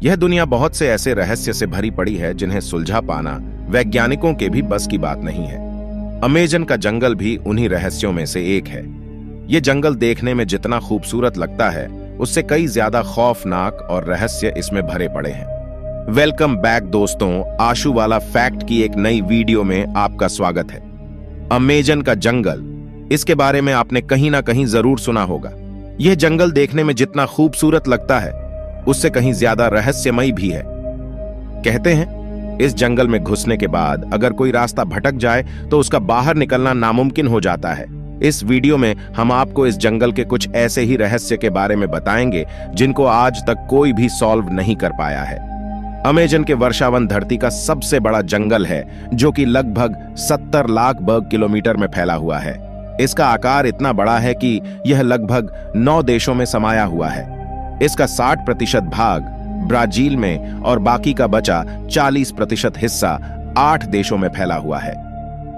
यह दुनिया बहुत से ऐसे रहस्य से भरी पड़ी है जिन्हें सुलझा पाना वैज्ञानिकों के भी बस की बात नहीं है। अमेजन का जंगल भी उन्हीं रहस्यों में से एक है। ये जंगल देखने में जितना खूबसूरत लगता है, उससे कई ज्यादा खौफनाक और रहस्य इसमें भरे पड़े हैं। वेलकम बैक दोस्तों, आशु वाला फैक्ट की एक नई वीडियो में आपका स्वागत है। अमेजन का जंगल, इसके बारे में आपने कहीं ना कहीं जरूर सुना होगा। यह जंगल देखने में जितना खूबसूरत लगता है, उससे कहीं ज्यादा रहस्यमयी भी है। कहते हैं इस जंगल में घुसने के बाद अगर कोई रास्ता भटक जाए तो उसका बाहर निकलना नामुमकिन हो जाता है। इस वीडियो में हम आपको इस जंगल के कुछ ऐसे ही रहस्य के बारे में बताएंगे जिनको आज तक कोई भी सॉल्व नहीं कर पाया है। अमेजन के वर्षावन धरती का सबसे बड़ा जंगल है, जो कि लगभग 70 लाख वर्ग किलोमीटर में फैला हुआ है। इसका आकार इतना बड़ा है कि यह लगभग 9 देशों में समाया हुआ है। इसका 60% भाग ब्राजील में और बाकी का बचा 40% हिस्सा 8 देशों में फैला हुआ है।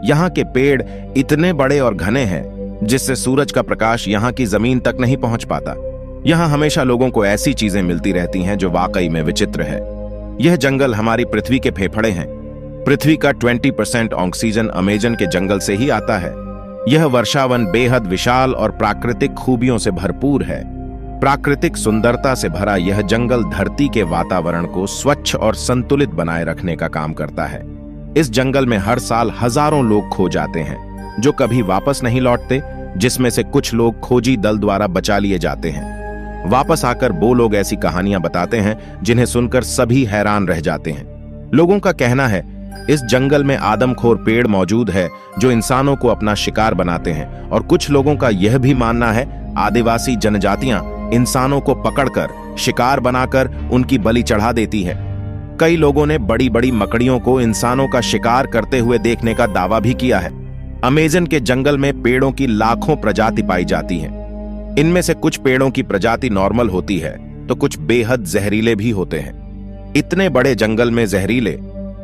यहाँ के पेड़ इतने बड़े और घने हैं जिससे सूरज का प्रकाश यहाँ की जमीन तक नहीं पहुंच पाता। यहाँ हमेशा लोगों को ऐसी चीजें मिलती रहती हैं जो वाकई में विचित्र है। यह जंगल हमारी पृथ्वी के फेफड़े हैं। पृथ्वी का 20% ऑक्सीजन अमेजन के जंगल से ही आता है। यह वर्षावन बेहद विशाल और प्राकृतिक खूबियों से भरपूर है। प्राकृतिक सुंदरता से भरा यह जंगल धरती के वातावरण को स्वच्छ और संतुलित बनाए रखने का काम करता है। इस जंगल में हर साल हजारों लोग खो जाते हैं, जो कभी वापस नहीं लौटते, जिसमें से कुछ लोग खोजी दल द्वारा बचा लिए जाते हैं। वापस आकर वो लोग ऐसी कहानियां बताते हैं जिन्हें सुनकर सभी हैरान रह जाते हैं। लोगों का कहना है इस जंगल में आदमखोर पेड़ मौजूद है जो इंसानों को अपना शिकार बनाते हैं, और कुछ लोगों का यह भी मानना है आदिवासी जनजातियां इंसानों को पकड़कर शिकार बनाकर उनकी बलि चढ़ा देती है। कई लोगों ने बड़ी बड़ी मकड़ियों को इंसानों का शिकार करते हुए देखने का दावा भी किया है। अमेजन के जंगल में पेड़ों की लाखों प्रजाति पाई जाती हैं। इनमें से कुछ पेड़ों की प्रजाति नॉर्मल होती है तो कुछ बेहद जहरीले भी होते हैं। इतने बड़े जंगल में जहरीले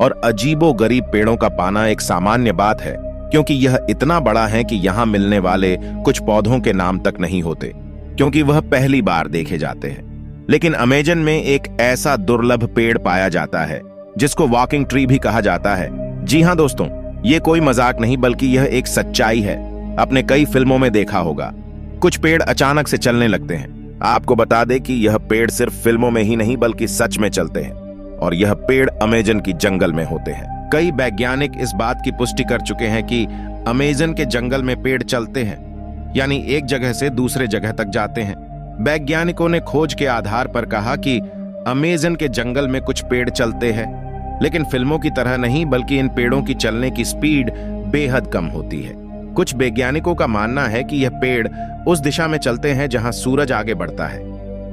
और अजीबोगरीब पेड़ों का पाना एक सामान्य बात है, क्योंकि यह इतना बड़ा है कि यहाँ मिलने वाले कुछ पौधों के नाम तक नहीं होते, क्योंकि वह पहली बार देखे जाते हैं। लेकिन अमेजन में एक ऐसा दुर्लभ पेड़ पाया जाता है जिसको वॉकिंग ट्री भी कहा जाता है। जी हाँ दोस्तों, ये कोई मजाक नहीं बल्कि यह एक सच्चाई है। आपने कई फिल्मों में देखा होगा, कुछ पेड़ अचानक से चलने लगते हैं। आपको बता दें कि यह पेड़ सिर्फ फिल्मों में ही नहीं बल्कि सच में चलते हैं, और यह पेड़ अमेजन की जंगल में होते हैं। कई वैज्ञानिक इस बात की पुष्टि कर चुके हैं कि अमेजन के जंगल में पेड़ चलते हैं, यानी एक जगह से दूसरे जगह तक जाते हैं। वैज्ञानिकों ने खोज के आधार पर कहा कि अमेजन के जंगल में कुछ पेड़ चलते हैं, लेकिन फिल्मों की तरह नहीं, बल्कि इन पेड़ों की चलने की स्पीड बेहद कम होती है। कुछ वैज्ञानिकों का मानना है कि यह पेड़ उस दिशा में चलते हैं जहां सूरज आगे बढ़ता है।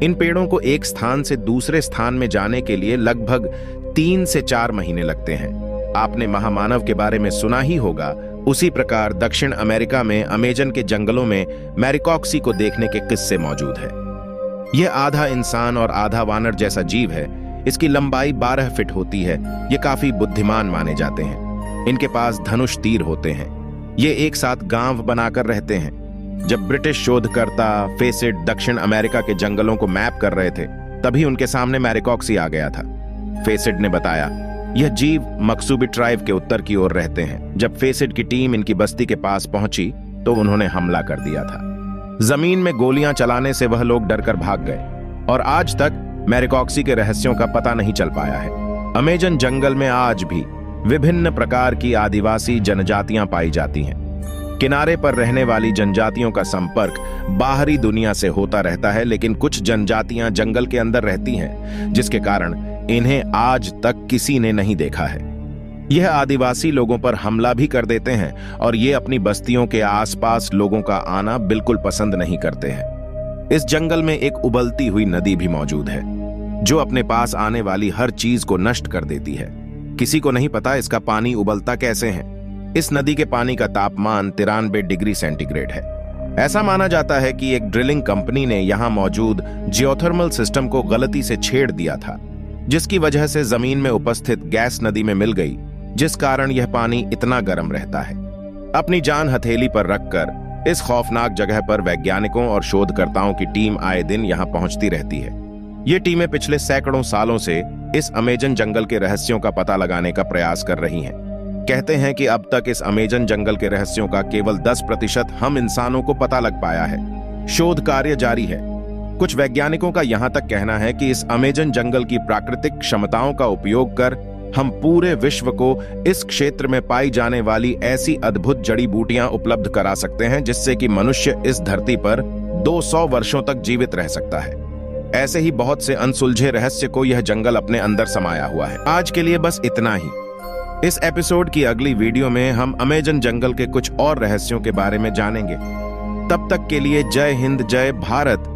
इन पेड़ों को एक स्थान से दूसरे स्थान में जाने के लिए लगभग 3 से 4 महीने लगते हैं। आपने महामानव के बारे में सुना ही होगा। उसी प्रकार दक्षिण अमेरिका में अमेजन के जंगलों में मैरिकॉक्सी को देखने के किस्से मौजूद है। यह आधा इंसान और आधा वानर जैसा जीव है। इसकी लंबाई 12 फीट होती है। ये काफी बुद्धिमान माने जाते हैं। इनके पास धनुष तीर होते हैं। ये एक साथ गांव बनाकर रहते हैं। जब ब्रिटिश शोधकर्ता फेसिड दक्षिण अमेरिका के जंगलों को मैप कर रहे थे, तभी उनके सामने मैरिकॉक्सी आ गया था। फेसिड ने बताया यह जीव मक्सूबी ट्राइब के उत्तर की ओर रहते हैं। जब फेसिड की टीम इनकी बस्ती के पास पहुंची तो उन्होंने हमला कर दिया था। जमीन में गोलियां चलाने से वह लोग डरकर भाग गए, और आज तक मैरिकॉक्सी के रहस्यों का पता नहीं चल पाया है। अमेजन जंगल में आज भी विभिन्न प्रकार की आदिवासी जनजातियां पाई जाती हैं। किनारे पर रहने वाली जनजातियों का संपर्क बाहरी दुनिया से होता रहता है, लेकिन कुछ जनजातियां जंगल के अंदर रहती हैं, जिसके कारण इन्हें आज तक किसी ने नहीं देखा है। यह आदिवासी लोगों पर हमला भी कर देते हैं, और ये अपनी बस्तियों के आसपास लोगों का आना बिल्कुल पसंद नहीं करते हैं। इस जंगल में एक उबलती हुई नदी भी मौजूद है, जो अपने पास आने वाली हर चीज को नष्ट कर देती है। किसी को नहीं पता इसका पानी उबलता कैसे है। इस नदी के पानी का तापमान 93 डिग्री सेंटीग्रेड है। ऐसा माना जाता है कि एक ड्रिलिंग कंपनी ने यहां मौजूद जियोथर्मल सिस्टम को गलती से छेड़ दिया था, जिसकी वजह से जमीन में उपस्थित गैस नदी में मिल गई, जिस कारण यह पानी इतना गर्म रहता है। अपनी जान हथेली पर रखकर इस खौफनाक जगह पर वैज्ञानिकों और शोधकर्ताओं की टीम आए दिन यहां पहुंचती रहती है। ये टीमें पिछले सैकड़ों सालों से इस अमेजन जंगल के रहस्यों का पता लगाने का प्रयास कर रही हैं। कहते हैं कि अब तक इस अमेजन जंगल के रहस्यों का केवल 10% हम इंसानों को पता लग पाया है। शोध कार्य जारी है। कुछ वैज्ञानिकों का यहां तक कहना है कि इस अमेजन जंगल की प्राकृतिक क्षमताओं का उपयोग कर हम पूरे विश्व को इस क्षेत्र में पाई जाने वाली ऐसी अद्भुत जड़ी बूटियां उपलब्ध करा सकते हैं जिससे कि मनुष्य इस धरती पर 200 वर्षों तक जीवित रह सकता है। ऐसे ही बहुत से अनसुलझे रहस्य को यह जंगल अपने अंदर समाया हुआ है। आज के लिए बस इतना ही। इस एपिसोड की अगली वीडियो में हम अमेजन जंगल के कुछ और रहस्यों के बारे में जानेंगे। तब तक के लिए जय हिंद, जय भारत।